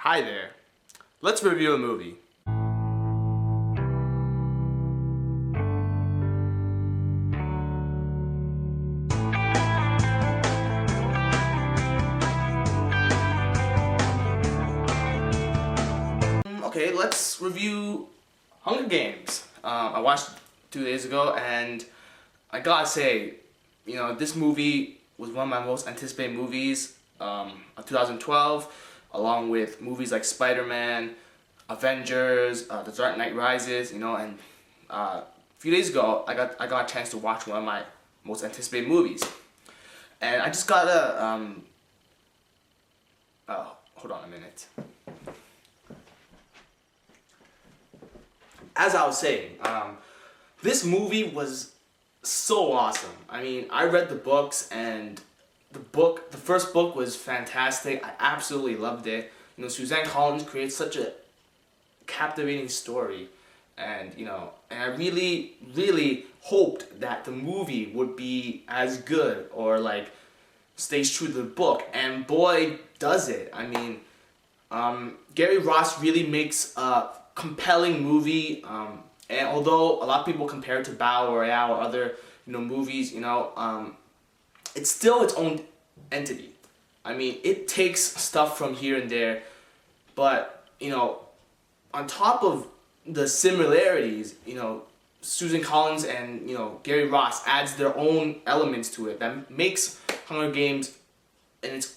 Hi there. Let's review a movie. Okay, let's review Hunger Games. I watched it 2 days ago, and I gotta say, this movie was one of my most anticipated movies of 2012, along with movies like Spider-Man, Avengers, The Dark Knight Rises, and a few days ago, I got a chance to watch one of my most anticipated movies. And I just gotta, hold on a minute. As I was saying, this movie was so awesome. I mean, I read the books, and the first book was fantastic. I absolutely loved it. Suzanne Collins creates such a captivating story, and I really, really hoped that the movie would be as good or stays true to the book, and boy, does it. I mean, Gary Ross really makes a compelling movie, and although a lot of people compare it to Battle Royale or other movies, it's still its own entity. I mean, it takes stuff from here and there, but on top of the similarities, Susan Collins and Gary Ross adds their own elements to it that makes Hunger Games and it's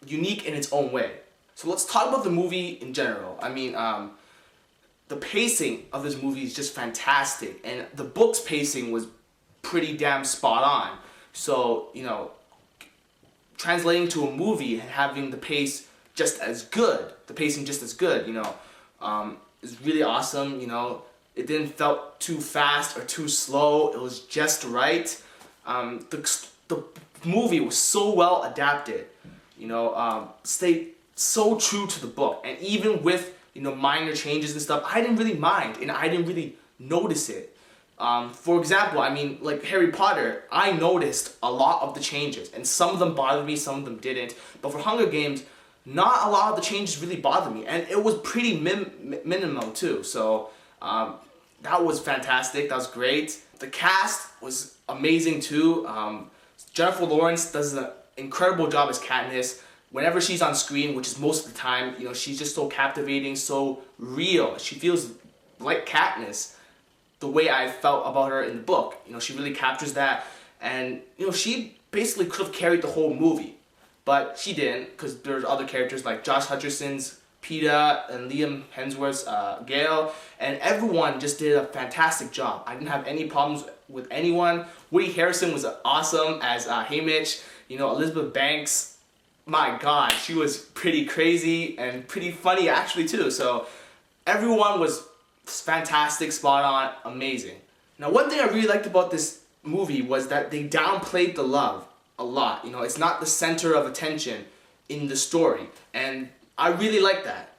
unique in its own way. So let's talk about the movie in general. I mean, the pacing of this movie is just fantastic, and the book's pacing was pretty damn spot on. So, translating to a movie and having the pacing just as good, is really awesome. It didn't felt too fast or too slow. It was just right. The movie was so well adapted. Stayed so true to the book, and even with minor changes and stuff, I didn't really mind, and I didn't really notice it. For example, I mean, like Harry Potter, I noticed a lot of the changes, and some of them bothered me, some of them didn't. But for Hunger Games, not a lot of the changes really bothered me, and it was pretty minimal too. So that was fantastic. That was great. The cast was amazing too. Jennifer Lawrence does an incredible job as Katniss. Whenever she's on screen, which is most of the time, she's just so captivating, so real. She feels like Katniss, the way I felt about her in the book. She really captures that, and she basically could have carried the whole movie, but she didn't, because there's other characters like Josh Hutcherson's Peeta and Liam Hemsworth's Gale, and everyone just did a fantastic job. I didn't have any problems with anyone. Woody Harrelson was awesome as Haymitch. Elizabeth Banks, my God, she was pretty crazy and pretty funny actually too. So everyone was fantastic, spot on, amazing. Now, one thing I really liked about this movie was that they downplayed the love a lot. It's not the center of attention in the story, and I really like that.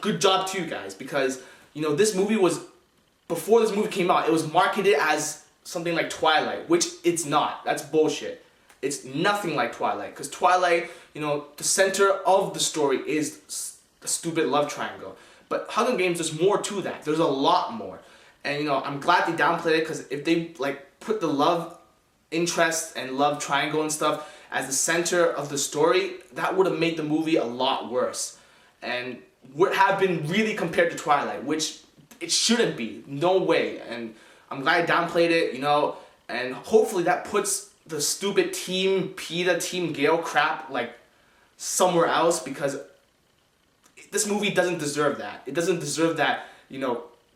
Good job to you guys, because this movie was, before this movie came out, it was marketed as something like Twilight, which it's not. That's bullshit. It's nothing like Twilight, because Twilight, the center of the story is the stupid love triangle. But Hunger Games, there's more to that. There's a lot more. And, I'm glad they downplayed it, because if they, put the love interest and love triangle and stuff as the center of the story, that would have made the movie a lot worse. And would have been really compared to Twilight, which it shouldn't be. No way. And I'm glad I downplayed it, and hopefully that puts the stupid Team Peeta, Team Gale crap, somewhere else, because this movie doesn't deserve that. It doesn't deserve that,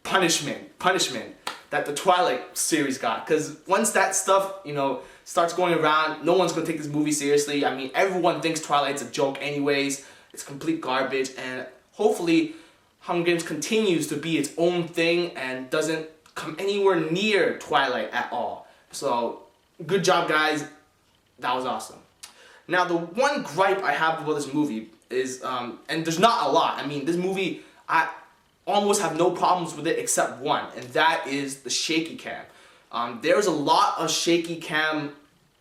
punishment that the Twilight series got. Because once that stuff, starts going around, no one's going to take this movie seriously. I mean, everyone thinks Twilight's a joke anyways. It's complete garbage, and hopefully Hunger Games continues to be its own thing and doesn't come anywhere near Twilight at all. So, good job, guys. That was awesome. Now, the one gripe I have about this movie is, and there's not a lot. I mean, this movie, I almost have no problems with it except one, and that is the shaky cam. There's a lot of shaky cam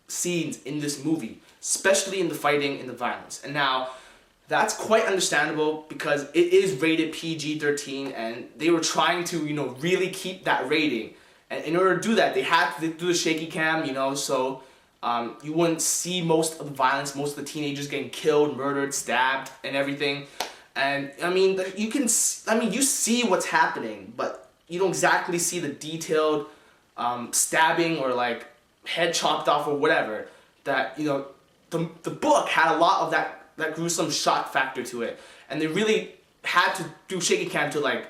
scenes in this movie, especially in the fighting and the violence. And now, That's quite understandable because it is rated PG-13 and they were trying to, really keep that rating. And in order to do that, they had to do the shaky cam, so you wouldn't see most of the violence, most of the teenagers getting killed, murdered, stabbed, and everything. And I mean, you see what's happening, but you don't exactly see the detailed stabbing or like head chopped off or whatever. That the book had a lot of that gruesome shock factor to it, and they really had to do shaky cam to like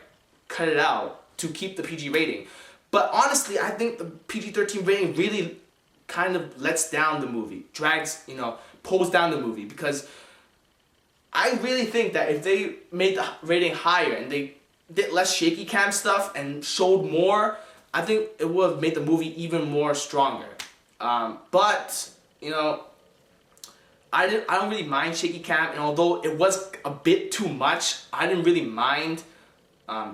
cut it out to keep the PG rating. But honestly, I think the PG-13 rating really kind of lets down the movie, pulls down the movie, because I really think that if they made the rating higher and they did less shaky cam stuff and showed more, I think it would have made the movie even more stronger. But I don't really mind shaky cam, and although it was a bit too much, I didn't really mind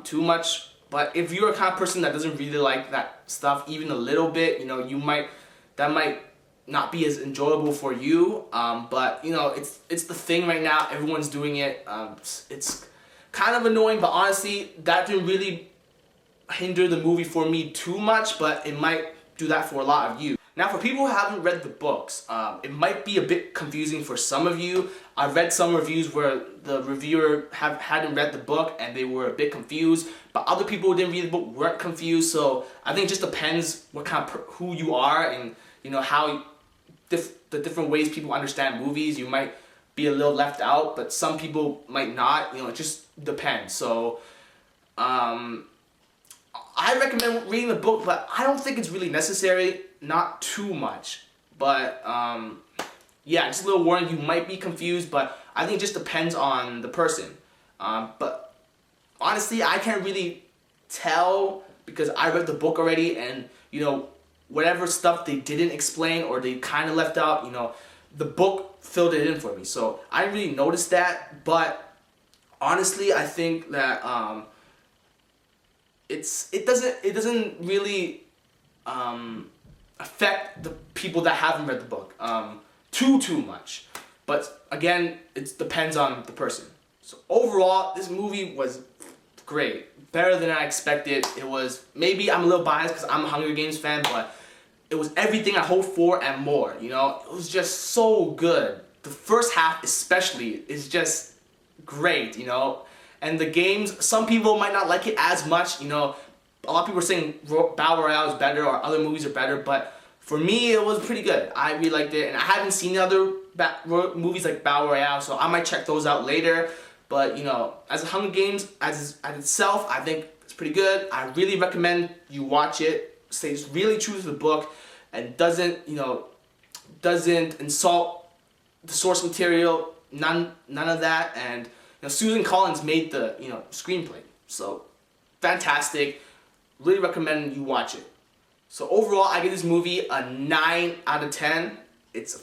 too much. But if you're a kind of person that doesn't really like that stuff even a little bit, that might not be as enjoyable for you. But it's the thing right now. Everyone's doing it. It's kind of annoying, but honestly, that didn't really hinder the movie for me too much. But it might do that for a lot of you. Now, for people who haven't read the books, it might be a bit confusing for some of you. I've read some reviews where the reviewer hadn't read the book and they were a bit confused, but other people who didn't read the book weren't confused. So I think it just depends what kind of who you are and how the different ways people understand movies. You might be a little left out, but some people might not. It just depends. So I recommend reading the book, but I don't think it's really necessary. Not too much, but yeah, just a little warning, you might be confused, but I think it just depends on the person. But honestly, I can't really tell because I read the book already, and whatever stuff they didn't explain or they kind of left out, the book filled it in for me. So I didn't really notice that, but honestly, I think that it doesn't really affect the people that haven't read the book too much. But again, it depends on the person. So overall, this movie was great. Better than I expected. It was, maybe I'm a little biased because I'm a Hunger Games fan, but it was everything I hoped for and more. It was just so good. The first half especially is just great, And the games, some people might not like it as much, A lot of people are saying Battle Royale is better or other movies are better, but for me, it was pretty good. I really liked it, and I haven't seen the other movies like Battle Royale, so I might check those out later. But, as a Hunger Games, as itself, I think it's pretty good. I really recommend you watch it. Stays really true to the book and doesn't insult the source material, none of that. And, Susan Collins made the, screenplay. So, fantastic. Really recommend you watch it. So overall, I give this movie a 9 out of 10. It's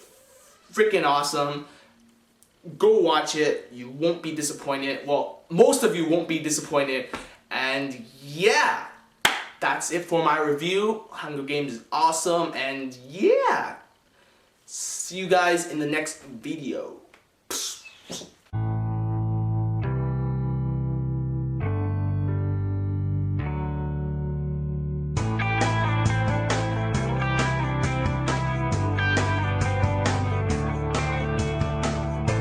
freaking awesome. Go watch it. You won't be disappointed. Well, most of you won't be disappointed. And yeah, that's it for my review. Hunger Games is awesome. And yeah, see you guys in the next video.